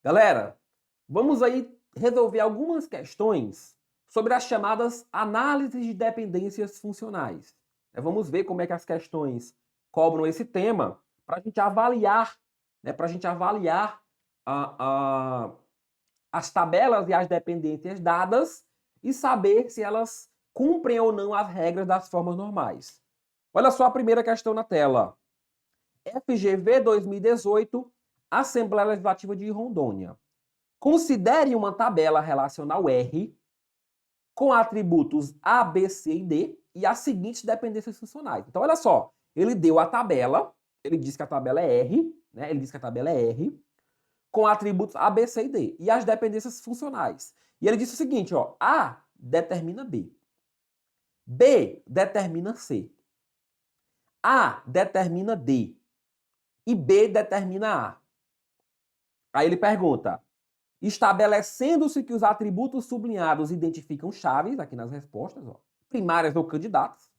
Galera, vamos aí resolver algumas questões sobre as chamadas análises de dependências funcionais. Vamos ver como é que as questões cobram esse tema para a gente avaliar, a- a- as tabelas e as dependências dadas e saber se elas cumprem ou não as regras das formas normais. Olha só a primeira questão na tela. FGV 2018, Assembleia Legislativa de Rondônia. Considere uma tabela relacional R com atributos A, B, C e D e as seguintes dependências funcionais. Então, olha só, ele deu a tabela, ele disse que a tabela é R, né? Ele disse que a tabela é R, com atributos A, B, C e D e as dependências funcionais. E ele disse o seguinte, ó, A determina B, B determina C, A determina D e B determina A. Aí ele pergunta, estabelecendo-se que os atributos sublinhados identificam chaves, aqui nas respostas, ó, primárias ou candidatas,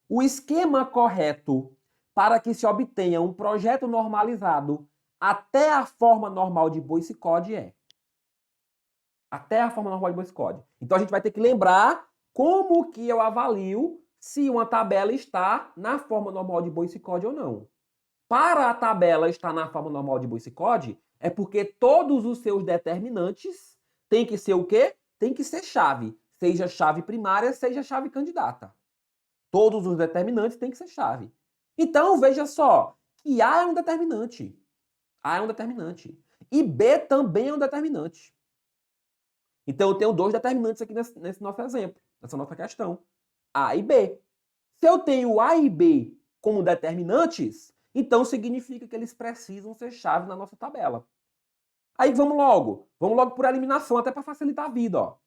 o esquema correto para que se obtenha um projeto normalizado até a forma normal de Boyce-Codd é. Até a forma normal de Boyce-Codd. Então a gente vai ter que lembrar como que eu avalio se uma tabela está na forma normal de Boyce-Codd ou não. Para a tabela estar na forma normal de Boyce-Codd, é porque todos os seus determinantes têm que ser o quê? Tem que ser chave. Seja chave primária, seja chave candidata. Todos os determinantes têm que ser chave. Então, veja só, que A é um determinante. A é um determinante. E B também é um determinante. Então, eu tenho dois determinantes aqui nesse nosso exemplo, nessa nossa questão. A e B. Se eu tenho A e B como determinantes, então significa que eles precisam ser chave na nossa tabela. Aí vamos logo por eliminação, até para facilitar a vida, ó.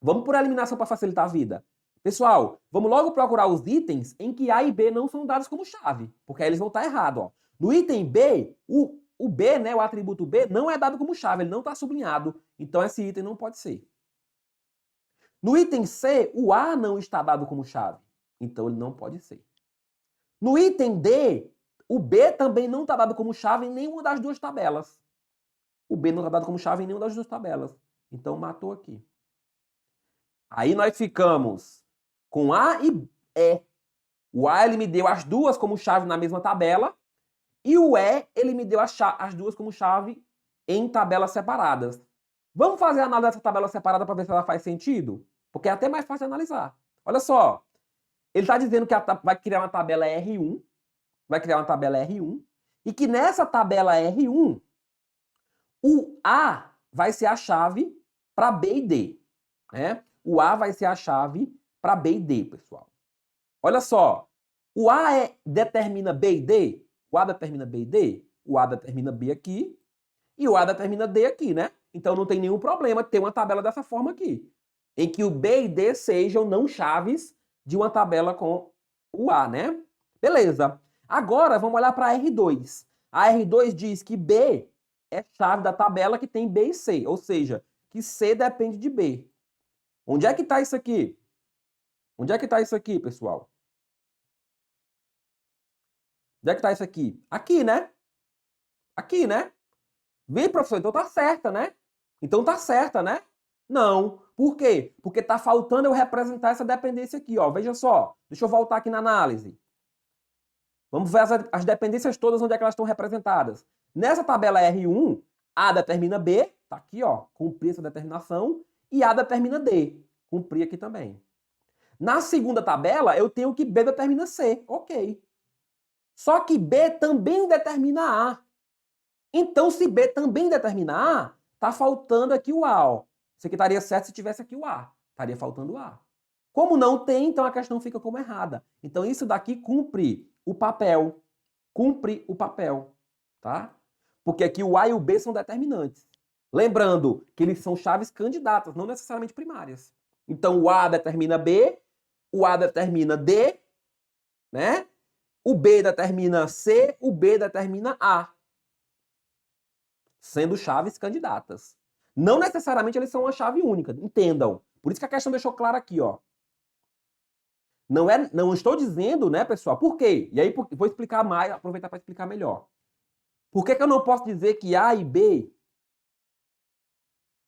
Vamos por eliminação para facilitar a vida. Pessoal, vamos logo procurar os itens em que A e B não são dados como chave, porque aí eles vão estar errados, ó. No item B, o B, né, o atributo B, não é dado como chave, ele não está sublinhado, então esse item não pode ser. No item C, o A não está dado como chave, então ele não pode ser. No item D, o B também não está dado como chave em nenhuma das duas tabelas. O B não está dado como chave em nenhuma das duas tabelas. Então, matou aqui. Aí nós ficamos com A e E. O A ele me deu as duas como chave na mesma tabela. E o E ele me deu as duas como chave em tabelas separadas. Vamos fazer a análise dessa tabela separada para ver se ela faz sentido? Porque é até mais fácil de analisar. Olha só. Ele está dizendo que vai criar uma tabela R1. Vai criar uma tabela R1. E que nessa tabela R1, o A vai ser a chave para B e D. Né? O A vai ser a chave para B e D, pessoal. Olha só. O A determina B e D. O A determina B e D. O A determina B aqui. E o A determina D aqui, né? Então não tem nenhum problema ter uma tabela dessa forma aqui. Em que o B e D sejam não chaves de uma tabela com o A, né? Beleza. Agora vamos olhar para a R2. A R2 diz que B é chave da tabela que tem B e C, ou seja, que C depende de B. Onde é que está isso aqui? Onde é que está isso aqui, pessoal? Onde é que está isso aqui? Aqui, né? Aqui, né? Vê, professor, então tá certa, né? Então tá certa, né? Não. Por quê? Porque tá faltando eu representar essa dependência aqui, ó. Veja só. Deixa eu voltar aqui na análise. Vamos ver as dependências todas onde é que elas estão representadas. Nessa tabela R1, A determina B, tá aqui, ó, cumprir essa determinação, e A determina D, cumprir aqui também. Na segunda tabela, eu tenho que B determina C, ok. Só que B também determina A. Então, se B também determina A, tá faltando aqui o A, ó. Isso aqui estaria certo se tivesse aqui o A. Estaria faltando o A. Como não tem, então a questão fica como errada. Então, isso daqui cumpre o papel. Cumpre o papel, tá? Porque aqui o A e o B são determinantes. Lembrando que eles são chaves candidatas, não necessariamente primárias. Então, o A determina B, o A determina D, né? O B determina C, o B determina A. Sendo chaves candidatas. Não necessariamente eles são uma chave única, entendam. Por isso que a questão deixou clara aqui, ó. Não estou dizendo, né, pessoal, por quê? E aí vou explicar mais, aproveitar para explicar melhor. Por que eu não posso dizer que A e B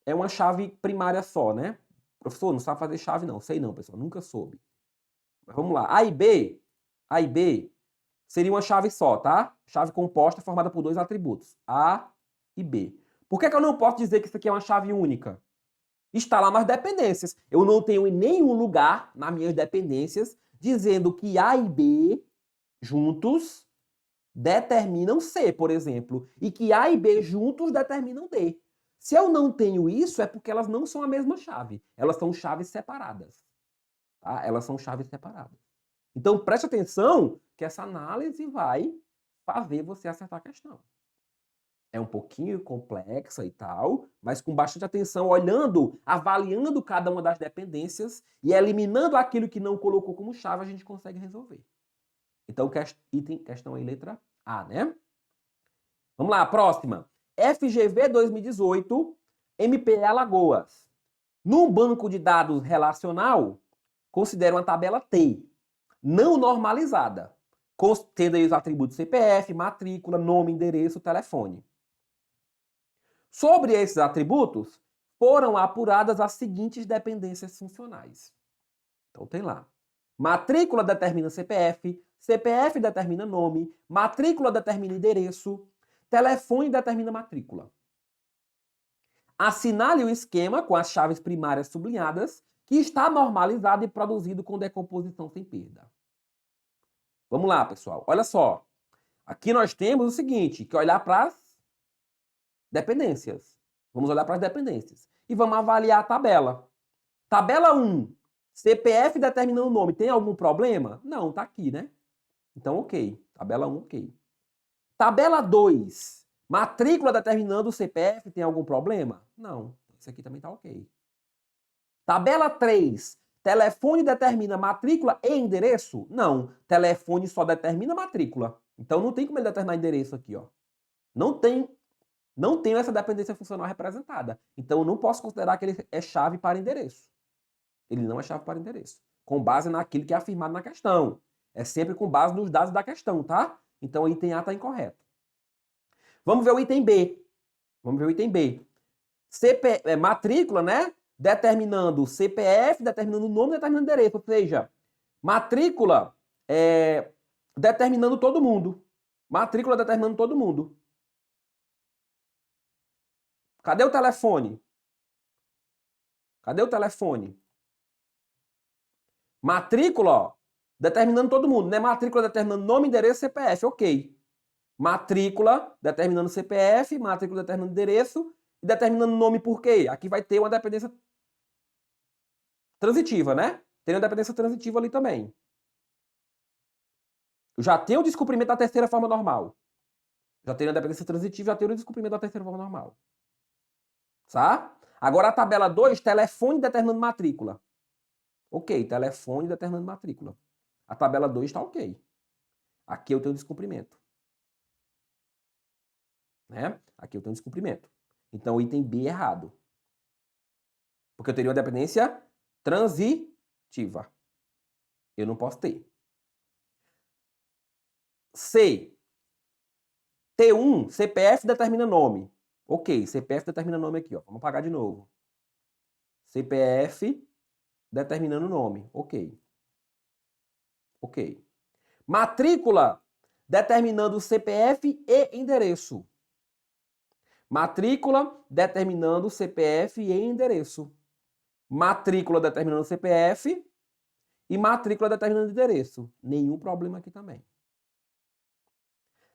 é uma chave primária só, né? Professor, não sabe fazer chave não. Sei não, pessoal. Nunca soube. Mas vamos lá. A e B seria uma chave só, tá? Chave composta formada por dois atributos. A e B. Por que eu não posso dizer que isso aqui é uma chave única? Está lá nas dependências. Eu não tenho em nenhum lugar, nas minhas dependências, dizendo que A e B juntos determinam C, por exemplo, e que A e B juntos determinam D. Se eu não tenho isso, é porque elas não são a mesma chave. Elas são chaves separadas. Tá? Elas são chaves separadas. Então, preste atenção que essa análise vai fazer você acertar a questão. É um pouquinho complexa e tal, mas com bastante atenção, olhando, avaliando cada uma das dependências e eliminando aquilo que não colocou como chave, a gente consegue resolver. Então, questão aí, letra A, né? Vamos lá, próxima. FGV 2018, MPE Alagoas. No banco de dados relacional, considera uma tabela T, não normalizada, tendo aí os atributos CPF, matrícula, nome, endereço, telefone. Sobre esses atributos, foram apuradas as seguintes dependências funcionais. Então tem lá. Matrícula determina CPF, CPF determina nome, matrícula determina endereço, telefone determina matrícula. Assinale o esquema com as chaves primárias sublinhadas, que está normalizado e produzido com decomposição sem perda. Vamos lá, pessoal. Olha só. Aqui nós temos o seguinte, que é olhar para as dependências. Vamos olhar para as dependências. E vamos avaliar a tabela. Tabela 1. CPF determinando o nome. Tem algum problema? Não, tá aqui, né? Então, ok. Tabela 1, ok. Tabela 2. Matrícula determinando o CPF. Tem algum problema? Não. Isso aqui também tá ok. Tabela 3. Telefone determina matrícula e endereço? Não. Telefone só determina matrícula. Então, não tem como ele determinar endereço aqui, ó. Não tenho essa dependência funcional representada. Então, eu não posso considerar que ele é chave para endereço. Ele não é chave para endereço. Com base naquilo que é afirmado na questão. É sempre com base nos dados da questão, tá? Então, o item A está incorreto. Vamos ver o item B. Vamos ver o item B. Matrícula, né? Determinando CPF, determinando o nome, determinando o endereço. Ou seja, matrícula determinando todo mundo. Matrícula determinando todo mundo. Cadê o telefone? Cadê o telefone? Matrícula, ó, determinando todo mundo, né? Matrícula determinando nome, endereço, CPF, ok. Matrícula determinando CPF, matrícula determinando endereço e determinando nome por quê? Aqui vai ter uma dependência transitiva, né? Tem uma dependência transitiva ali também. Eu já tenho o descumprimento da terceira forma normal. Já tenho a dependência transitiva, já tenho o descumprimento da terceira forma normal. Tá? Agora a tabela 2, telefone determinando matrícula. Ok, telefone determinando matrícula. A tabela 2 está ok. Aqui eu tenho descumprimento. Né? Aqui eu tenho descumprimento. Então o item B é errado. Porque eu teria uma dependência transitiva. Eu não posso ter. C. T1, CPF determina nome. Ok, CPF determina nome aqui, ó. Vamos apagar de novo. CPF determinando nome. Ok. Ok. Matrícula determinando CPF e endereço. Matrícula determinando CPF e endereço. Matrícula determinando CPF e matrícula determinando endereço. Nenhum problema aqui também.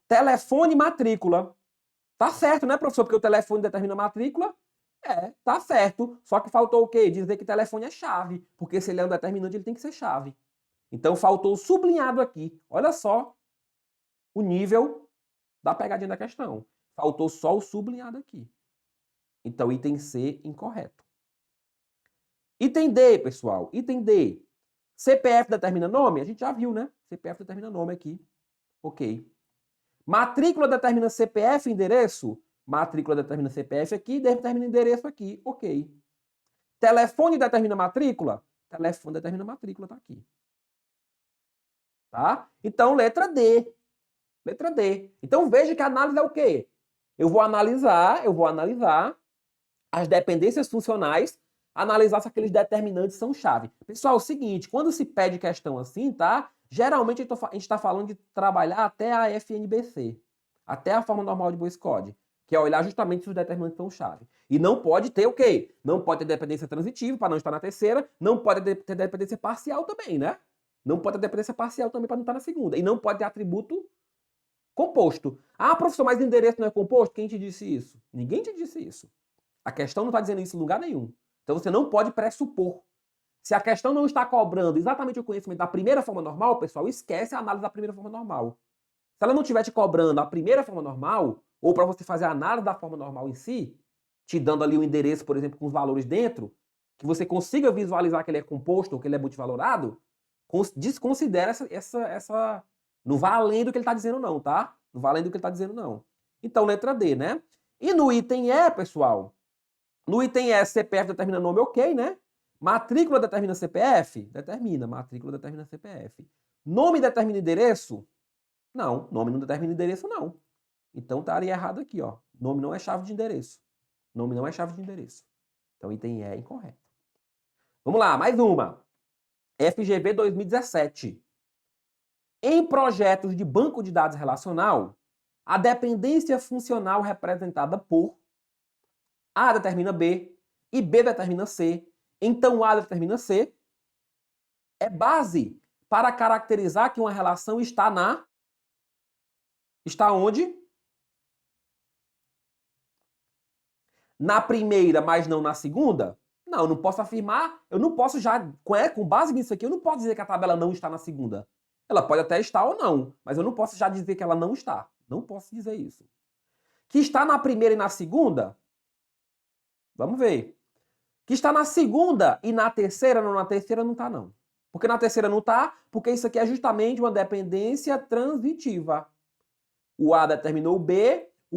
Telefone e matrícula. Tá certo, né, professor? Porque o telefone determina a matrícula. Tá certo. Só que faltou o quê? Dizer que telefone é chave. Porque se ele é um determinante, ele tem que ser chave. Então faltou o sublinhado aqui. Olha só o nível da pegadinha da questão. Faltou só o sublinhado aqui. Então, item C, incorreto. Item D, pessoal. Item D. CPF determina nome? A gente já viu, né? CPF determina nome aqui. Ok. Matrícula determina CPF e endereço? Matrícula determina CPF aqui, determina endereço aqui. Ok. Telefone determina matrícula? Telefone determina matrícula, tá aqui. Tá? Então, letra D. Letra D. Então veja que a análise é o quê? Eu vou analisar as dependências funcionais, analisar se aqueles determinantes são chave. Pessoal, é o seguinte, quando se pede questão assim, tá? Geralmente a gente está falando de trabalhar até a FNBC, até a forma normal de Boas Code, que é olhar justamente se os determinantes são chave. E não pode ter o quê? Não pode ter dependência transitiva para não estar na terceira, não pode ter dependência parcial também, né? Não pode ter dependência parcial também para não estar na segunda. E não pode ter atributo composto. Ah, professor, mas endereço não é composto? Quem te disse isso? Ninguém te disse isso. A questão não está dizendo isso em lugar nenhum. Então você não pode pressupor. Se a questão não está cobrando exatamente o conhecimento da primeira forma normal, pessoal, esquece a análise da primeira forma normal. Se ela não estiver te cobrando a primeira forma normal, ou para você fazer a análise da forma normal em si, te dando ali o endereço, por exemplo, com os valores dentro, que você consiga visualizar que ele é composto ou que ele é multivalorado, desconsidera essa. Não vai além do que ele está dizendo, não, tá? Não vai além do que ele está dizendo, não. Então, letra D, né? E no item E, pessoal, no item E, CPF determina nome, ok, né? Matrícula determina CPF? Determina. Matrícula determina CPF. Nome determina endereço? Não. Nome não determina endereço, não. Então estaria errado aqui, ó. Nome não é chave de endereço. Nome não é chave de endereço. Então item E é incorreto. Vamos lá, mais uma. FGV 2017. Em projetos de banco de dados relacional, a dependência funcional representada por A determina B e B determina C, então A determina C, é base para caracterizar que uma relação está na... Está onde? Na primeira, mas não na segunda? Não, eu não posso afirmar, eu não posso já, com base nisso aqui, eu não posso dizer que a tabela não está na segunda. Ela pode até estar ou não, mas eu não posso já dizer que ela não está. Não posso dizer isso. Que está na primeira e na segunda? Vamos ver. Que está na segunda e na terceira não está não. Porque na terceira não está, porque isso aqui é justamente uma dependência transitiva. O A determinou o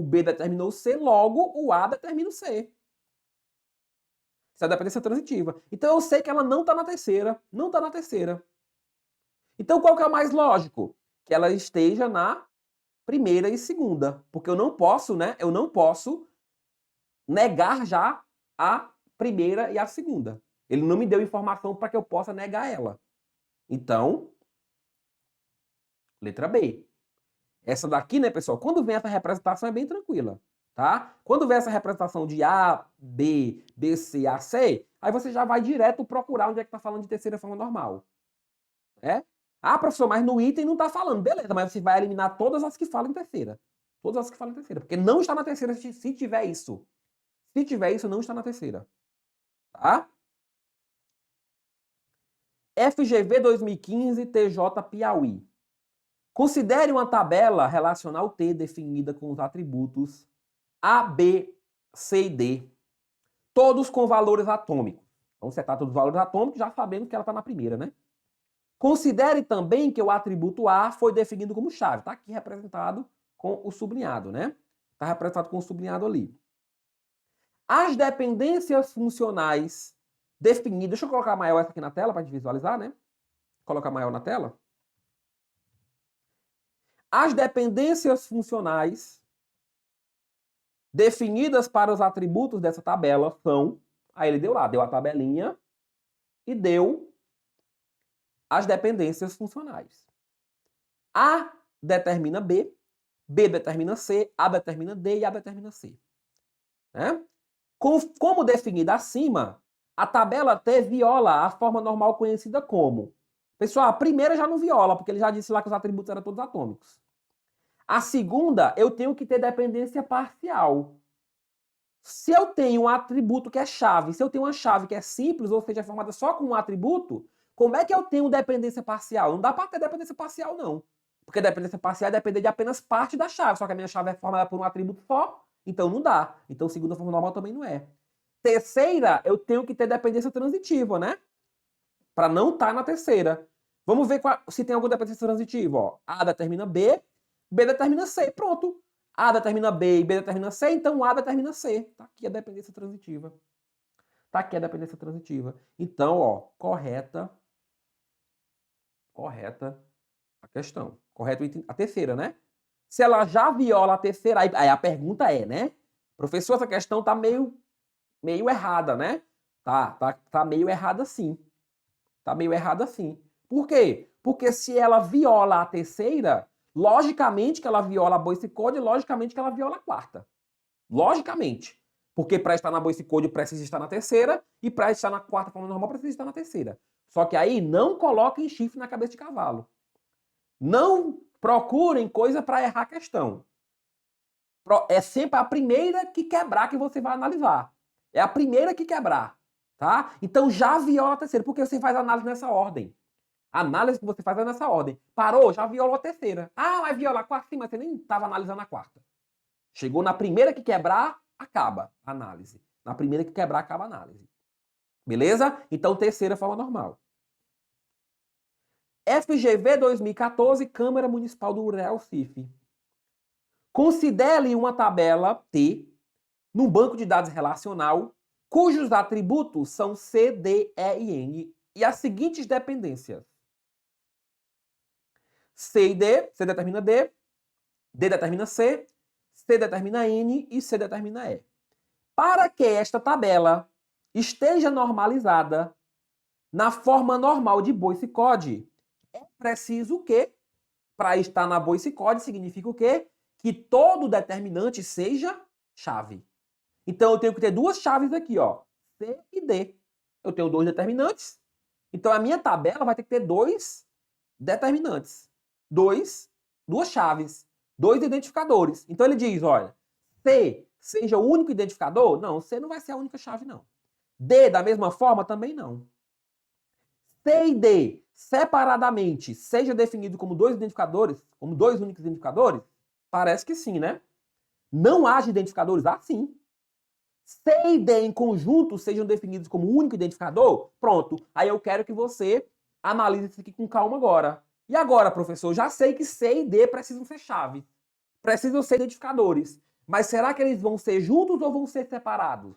B determinou o C, logo o A determina o C. Isso é a dependência transitiva. Então eu sei que ela não está na terceira. Não está na terceira. Então qual que é o mais lógico? Que ela esteja na primeira e segunda. Porque eu não posso, né? Eu não posso negar já a primeira e a segunda. Ele não me deu informação para que eu possa negar ela. Então, letra B. Essa daqui, né, pessoal, quando vem essa representação é bem tranquila, tá? Quando vem essa representação de A, B, B, C, A, C, aí você já vai direto procurar onde é que tá falando de terceira forma normal. É? Ah, professor, mas no item não tá falando. Beleza, mas você vai eliminar todas as que falam em terceira. Todas as que falam em terceira. Porque não está na terceira se tiver isso. Se tiver isso, não está na terceira. Tá? FGV 2015, TJ Piauí. Considere uma tabela relacional T definida com os atributos A, B, C e D, todos com valores atômicos. Então, você está todos os valores atômicos, já sabendo que ela está na primeira, né? Considere também que o atributo A foi definido como chave. Está aqui representado com o sublinhado, né? Está representado com o sublinhado ali. As dependências funcionais definidas... Deixa eu colocar maior essa aqui na tela para a gente visualizar, né? Colocar maior na tela. As dependências funcionais definidas para os atributos dessa tabela são... Aí ele deu lá, deu a tabelinha e deu as dependências funcionais. A determina B, B determina C, A determina D e A determina C. Né? Como definida acima, a tabela T viola a forma normal conhecida como... Pessoal, a primeira já não viola, porque ele já disse lá que os atributos eram todos atômicos. A segunda, eu tenho que ter dependência parcial. Se eu tenho um atributo que é chave, se eu tenho uma chave que é simples, ou seja, formada só com um atributo, como é que eu tenho dependência parcial? Não dá para ter dependência parcial, não. Porque dependência parcial é depender de apenas parte da chave, só que a minha chave é formada por um atributo só, então não dá. Então, segunda forma normal também não é. Terceira, eu tenho que ter dependência transitiva, né? Para não estar na terceira. Vamos ver se tem alguma dependência transitiva. Ó. A determina B, B determina C. Pronto. A determina B e B determina C, então A determina C. Tá aqui a dependência transitiva. Tá aqui a dependência transitiva. Então, ó, correta a questão. Correto a terceira, né? Se ela já viola a terceira, aí a pergunta é, né? Professor, essa questão tá meio errada, né? Tá meio errada sim. Tá meio errada sim. Por quê? Porque se ela viola a terceira, logicamente que ela viola a Boyce Code, logicamente que ela viola a quarta. Logicamente. Porque para estar na Boyce Code precisa estar na terceira e para estar na quarta forma normal precisa estar na terceira. Só que aí não coloquem chifre na cabeça de cavalo. Não procurem coisa para errar a questão. É sempre a primeira que quebrar que você vai analisar. É a primeira que quebrar, tá? Então já viola a terceira, porque você faz análise nessa ordem. A análise que você faz é nessa ordem. Parou, já violou a terceira. Ah, mas viola a quarta, sim, mas você nem estava analisando a quarta. Chegou na primeira que quebrar, acaba a análise. Na primeira que quebrar, acaba a análise. Beleza? Então, terceira forma normal. FGV 2014, Câmara Municipal do Recife. Considere uma tabela T num banco de dados relacional cujos atributos são C, D, E e N e as seguintes dependências. C e D, C determina D, D determina C, C determina N e C determina E. Para que esta tabela esteja normalizada na forma normal de Boyce Code, é preciso que, para estar na Boyce Code, significa o quê? Que todo determinante seja chave. Então eu tenho que ter duas chaves aqui, ó, C e D. Eu tenho dois determinantes. Então a minha tabela vai ter que ter dois determinantes. Duas chaves, dois identificadores. Então ele diz, olha, C seja o único identificador? Não, C não vai ser a única chave, não. D, da mesma forma, também não. C e D, separadamente, seja definido como dois identificadores, como dois únicos identificadores? Parece que sim, né? Não haja identificadores? Ah, sim. C e D em conjunto sejam definidos como único identificador? Pronto. Aí eu quero que você analise isso aqui com calma agora. E agora, professor, já sei que C e D precisam ser chaves. Precisam ser identificadores. Mas será que eles vão ser juntos ou vão ser separados?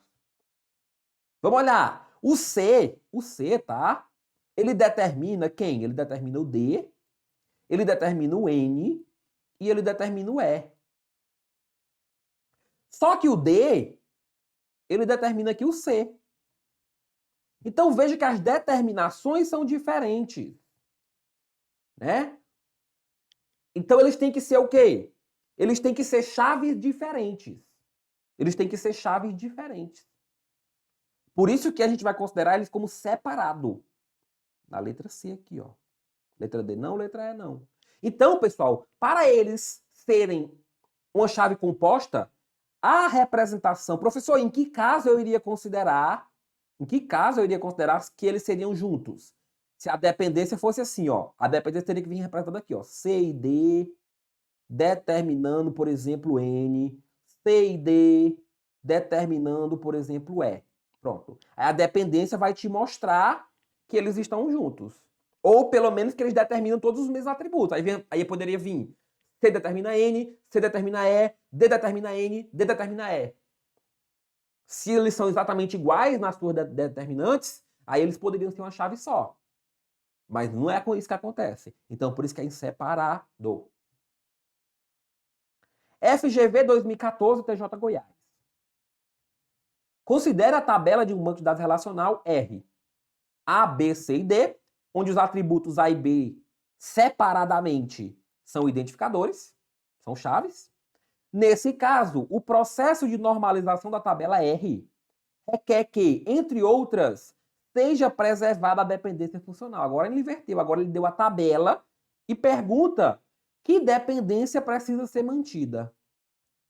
Vamos olhar. O C, tá? Ele determina quem? Ele determina o D, ele determina o N e ele determina o E. Só que o D, ele determina aqui o C. Então veja que as determinações são diferentes, né? Então eles têm que ser o quê? Eles têm que ser chaves diferentes. Eles têm que ser chaves diferentes. Por isso que a gente vai considerar eles como separado. Na letra C aqui, ó. Letra D não, letra E não. Então, pessoal, para eles serem uma chave composta, a representação... Professor, em que caso eu iria considerar que eles seriam juntos? Se a dependência fosse assim, ó. A dependência teria que vir representada aqui, ó. C e D, determinando, por exemplo, N. C e D, determinando, por exemplo, E. Pronto. Aí a dependência vai te mostrar que eles estão juntos. Ou pelo menos que eles determinam todos os mesmos atributos. Aí poderia vir C determina N, C determina E, D determina N, D determina E. Se eles são exatamente iguais nas suas determinantes, aí eles poderiam ser uma chave só. Mas não é com isso que acontece. Então, por isso que é inseparado. FGV 2014, TJ Goiás. Considere a tabela de um banco de dados relacional R, A, B, C e D, onde os atributos A e B separadamente são identificadores, são chaves. Nesse caso, o processo de normalização da tabela R requer que, entre outras, seja preservada a dependência funcional. Agora ele inverteu, agora ele deu a tabela e pergunta que dependência precisa ser mantida.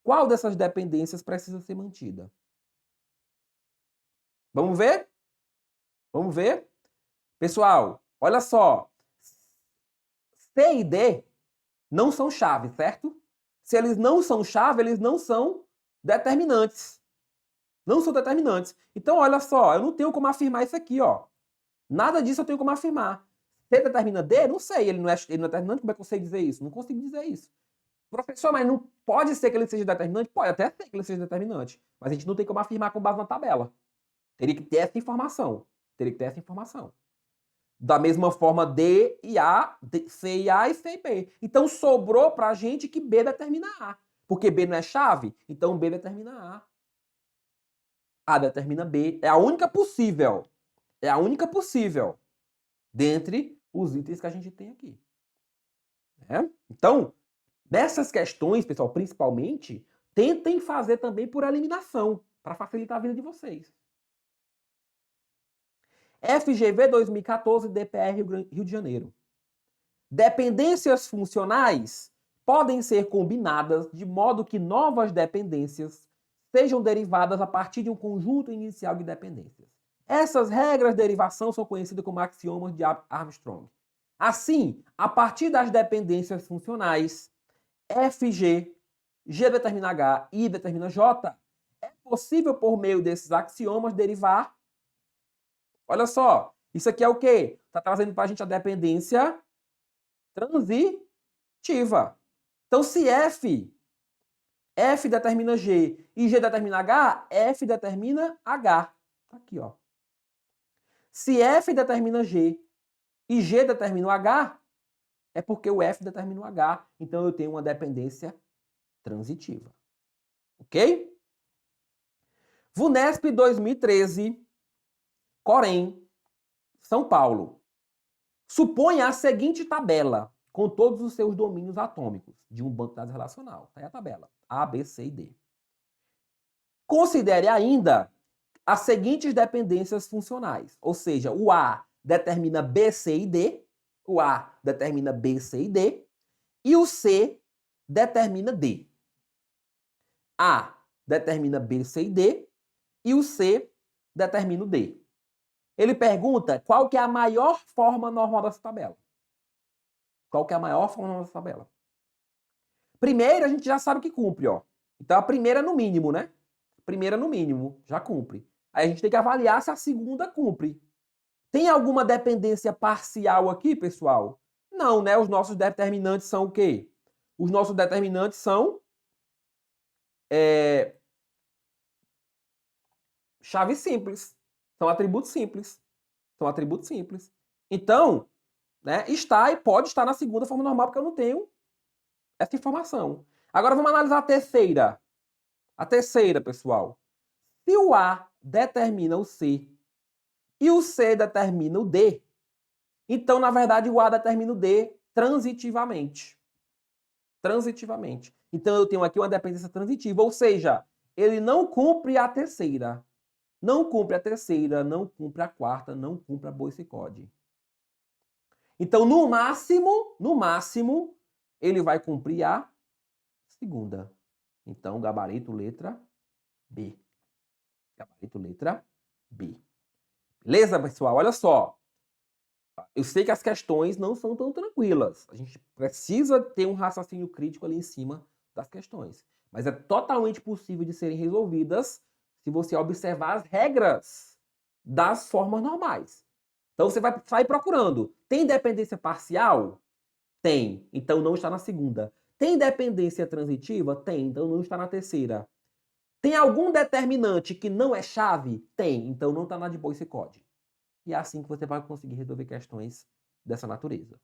Qual dessas dependências precisa ser mantida? Vamos ver? Vamos ver? Pessoal, olha só. C e D não são chaves, certo? Se eles não são chave, eles não são determinantes. Não são determinantes. Então, olha só, eu não tenho como afirmar isso aqui, ó. Nada disso eu tenho como afirmar. C determina D? Não sei, ele não é determinante, como é que eu sei dizer isso? Não consigo dizer isso. Professor, mas não pode ser que ele seja determinante? Pode até ser que ele seja determinante. Mas a gente não tem como afirmar com base na tabela. Teria que ter essa informação. Da mesma forma, D e A, C e A e C e B. Então, sobrou pra gente que B determina A. Porque B não é chave, então B determina A. A determina B. É a única possível. É a única possível dentre os itens que a gente tem aqui. Né? Então, nessas questões, pessoal, principalmente, tentem fazer também por eliminação, para facilitar a vida de vocês. FGV 2014, DPR Rio de Janeiro. Dependências funcionais podem ser combinadas de modo que novas dependências sejam derivadas a partir de um conjunto inicial de dependências. Essas regras de derivação são conhecidas como axiomas de Armstrong. Assim, a partir das dependências funcionais, FG, G determina H e I determina J, é possível, por meio desses axiomas, derivar. Olha só, isso aqui é o quê? Está trazendo para a gente a dependência transitiva. Então, se F determina G e G determina H, F determina H. Tá aqui, ó. Se F determina G e G determina o H, é porque o F determina o H. Então, eu tenho uma dependência transitiva. Ok? VUNESP 2013, Corém, São Paulo. Suponha a seguinte tabela com todos os seus domínios atômicos de um banco de dados relacional. Está aí a tabela. A, B, C e D. Considere ainda as seguintes dependências funcionais. Ou seja, o A determina B, C e D. O A determina B, C e D. E o C determina D. A determina B, C e D. E o C determina o D. Ele pergunta qual que é a maior forma normal dessa tabela. Qual que é a maior forma normal dessa tabela? Primeiro, a gente já sabe que cumpre, ó. Então, a primeira no mínimo, né? Primeira no mínimo, já cumpre. Aí a gente tem que avaliar se a segunda cumpre. Tem alguma dependência parcial aqui, pessoal? Não, né? Os nossos determinantes são o quê? Os nossos determinantes são chaves simples. São atributos simples. São atributos simples. Então, né, está e pode estar na segunda forma normal, porque eu não tenho essa informação. Agora vamos analisar a terceira. A terceira, pessoal. Se o A determina o C e o C determina o D, então, na verdade, o A determina o D transitivamente. Transitivamente. Então, eu tenho aqui uma dependência transitiva, ou seja, ele não cumpre a terceira. Não cumpre a terceira, não cumpre a quarta, não cumpre a Boissy-Code. Então, no máximo, ele vai cumprir a segunda. Então, gabarito letra B. Gabarito letra B. Beleza, pessoal? Olha só. Eu sei que as questões não são tão tranquilas. A gente precisa ter um raciocínio crítico ali em cima das questões. Mas é totalmente possível de serem resolvidas se você observar as regras das formas normais. Então você vai sair procurando. Tem dependência parcial? Tem. Então não está na segunda. Tem dependência transitiva? Tem. Então não está na terceira. Tem algum determinante que não é chave? Tem. Então não está na de Boissy-Code. E é assim que você vai conseguir resolver questões dessa natureza.